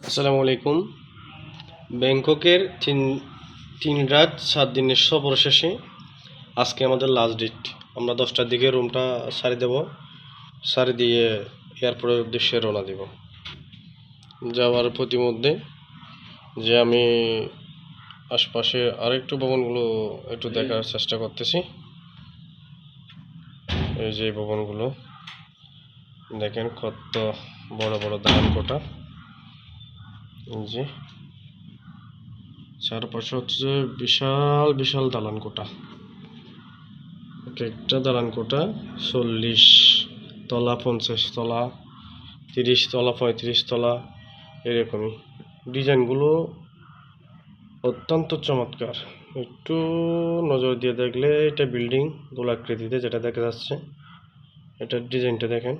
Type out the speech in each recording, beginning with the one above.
আসসালামু আলাইকুম। ব্যাংককের তিন রাত 7 দিনের সফর শেষে আজকে আমাদের লাস্ট ডেট। আমরা 10টার দিকে রুমটা সারি দেব, সারি দিয়ে এয়ারপোর্টের উদ্দেশ্যে রওনা দেব। যাওয়ার প্রতিমধ্যে যে আমি আশপাশে আরেকটু ভবনগুলো একটু দেখার চেষ্টা করতেছি। এই যে ভবনগুলো দেখেন, কত বড় বড় দালান কোঠা। যে চারপাশে হচ্ছে বিশাল বিশাল দালান কোঠা। একটা দালান কোঠা 40 তলা, 50 তলা, 30 তলা, 35 তলা, এরকমই। ডিজাইনগুলো অত্যন্ত চমৎকার। একটু নজর দিয়ে দেখলে এটা বিল্ডিং গোলাকৃতিতে যেটা দেখা যাচ্ছে, এটার ডিজাইনটা দেখেন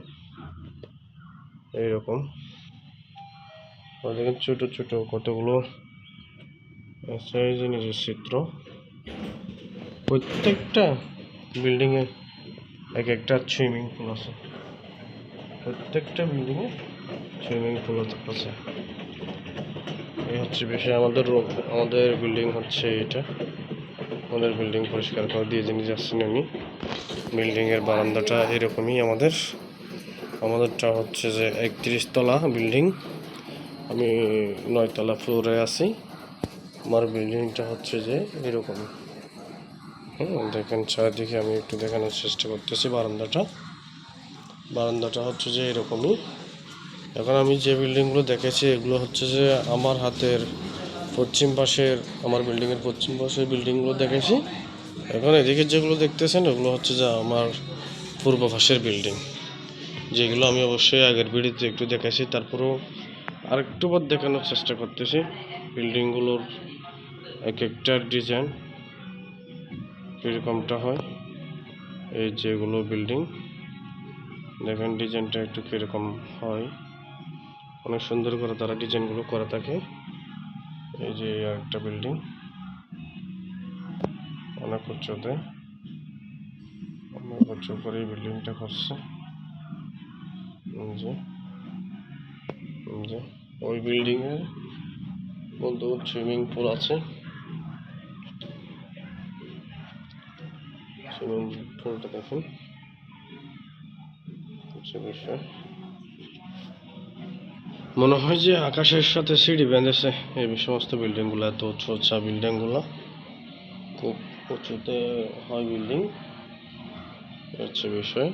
এইরকম। দেখেন ছোট ছোট কতগুলো সাইজে নিজের চিত্র। প্রত্যেকটা বিল্ডিংয়ে এক একটা সুইমিং পুল আছে। প্রত্যেকটা বিল্ডিংয়ে সুইমিং পুল আছে। এই হচ্ছে বিষয়। আমাদের বিল্ডিং হচ্ছে এটা। আমাদের বিল্ডিং পরিষ্কার করে দিয়ে জেনে যাচ্ছেন আমি। বিল্ডিংয়ের বারান্দাটা এরকমই। আমাদেরটা হচ্ছে যে 31 তলা বিল্ডিং। আমি 9 তলা ফ্লোরে আছি। আমার বিল্ডিংটা হচ্ছে যে এরকমই। দেখেন চারিদিকে আমি একটু দেখানোর চেষ্টা করতেছি। বারান্দাটা হচ্ছে যে এরকমই। এখন আমি যে বিল্ডিংগুলো দেখেছি এগুলো হচ্ছে যে আমার হাতের পশ্চিম পাশের, আমার বিল্ডিংয়ের পশ্চিম পাশের বিল্ডিংগুলো দেখেছি। এখন এদিকে যেগুলো দেখতেছেন ওগুলো হচ্ছে যে আমার পূর্ব পাশের বিল্ডিং, যেগুলো আমি অবশ্যই আগের ভিডিওতে একটু দেখেছি। তারপরেও আরেকটু বার দেখানোর চেষ্টা করতেছি। বিল্ডিংগুলোর এক একটার ডিজাইন কীরকমটা হয়। এই যেগুলো বিল্ডিং দেখেন, ডিজাইনটা একটু কীরকম হয়। অনেক সুন্দর করে তারা ডিজাইনগুলো করে থাকে। এই যে একটা বিল্ডিং অনেক উচ্চতে, অনেক উঁচু করে এই বিল্ডিংটা করছে। যে ওই বিল্ডিংয়ের মধ্যে সুইমিং পুল আছে। সুইমিং পুলটা দেখুন বিষয়। মনে হয় যে আকাশের সাথে সিঁড়ি বেঁধেছে এই সমস্ত বিল্ডিংগুলো। এত উঁচু উঁচা বিল্ডিংগুলো, খুব উঁচুতে হয় বিল্ডিং, হচ্ছে বিষয়।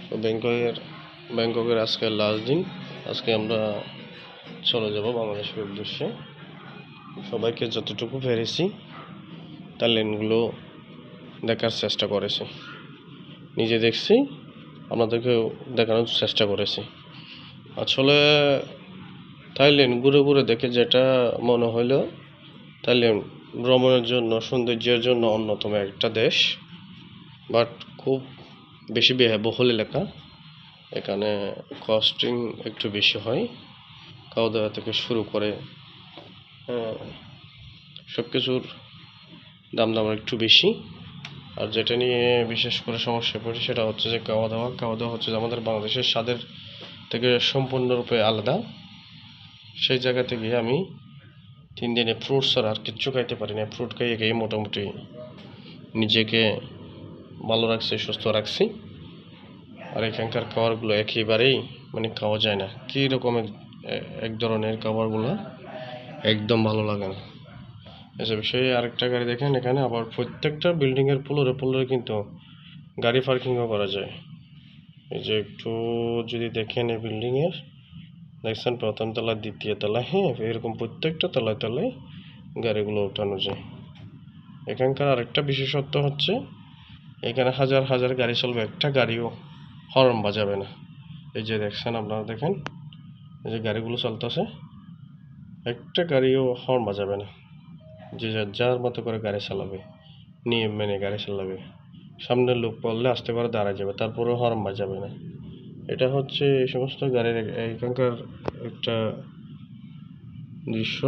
তো ব্যাংককের আজকে লাস্ট দিন। আজকে আমরা চলে যাব বাংলাদেশের উদ্দেশ্যে। সবাইকে যতটুকু পেরেছি তার লেনগুলো দেখার চেষ্টা করেছি, নিজে দেখছি, আপনাদেরকেও দেখানোর চেষ্টা করেছি। আসলে থাইল্যান্ড ঘুরে ঘুরে দেখে যেটা মনে হইল, থাইল্যান্ড ভ্রমণের জন্য, সৌন্দর্যের জন্য অন্যতম একটা দেশ, বাট খুব বেশি ব্যয়বহুল এলাকা। এখানে কস্টিং একটু বেশি হয়, খাওয়া দাওয়া থেকে শুরু করে সব কিছুর দাম একটু বেশি। আর যেটা নিয়ে বিশেষ করে সমস্যা পড়ে সেটা হচ্ছে যে খাওয়া দাওয়া হচ্ছে যে আমাদের বাংলাদেশের স্বাদের থেকে সম্পূর্ণরূপে আলাদা। সেই জায়গা থেকে আমি 3 দিনে ফ্রুটস আর কিচ্ছু খাইতে পারি না। ফ্রুট খাইয়ে মোটামুটি নিজেকে ভালো রাখছি, সুস্থ রাখছি। আর এখানকার খাবারগুলো একেবারেই খাওয়া যায় না। কীরকম এক ধরনের খাবারগুলো একদম ভালো লাগে না। এসব বিষয়ে আরেকটা গাড়ি দেখেন, এখানে আবার প্রত্যেকটা বিল্ডিংয়ের পোলরে কিন্তু গাড়ি পার্কিংও করা যায়। এই যে একটু যদি দেখেন এই বিল্ডিংয়ের, দেখছেন প্রথম তলা, দ্বিতীয় তলা, এরকম প্রত্যেকটা তলায় তলায় গাড়িগুলো ওঠানো যায়। এখানকার আরেকটা বিশেষত্ব হচ্ছে এখানে হাজার হাজার গাড়ি চলবে, একটা গাড়িও হর্ন বাজাবে না। এই যে দেখছেন, আপনারা দেখেন এই যে গাড়িগুলো চলতেছে, একটা গাড়িও হর্ন বাজাবে না। যে যার মতো করে গাড়ি চালাবে, নিয়ম মেনে গাড়ি চালাবে। সামনের লোক পড়লে আস্তে করে দাঁড়ায় যাবে, তারপরেও হর্ন বাজাবে না। এটা হচ্ছে এই সমস্ত গাড়ির এখানকার একটা দৃশ্য।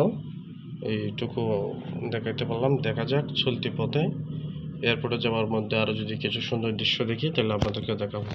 এইটুকু দেখাইতে পারলাম। দেখা যাক চলতি পথে এয়ারপোর্টে যাওয়ার মধ্যে আরও যদি কিছু সুন্দর দৃশ্য দেখি তাহলে আপনাদেরকে দেখাবো।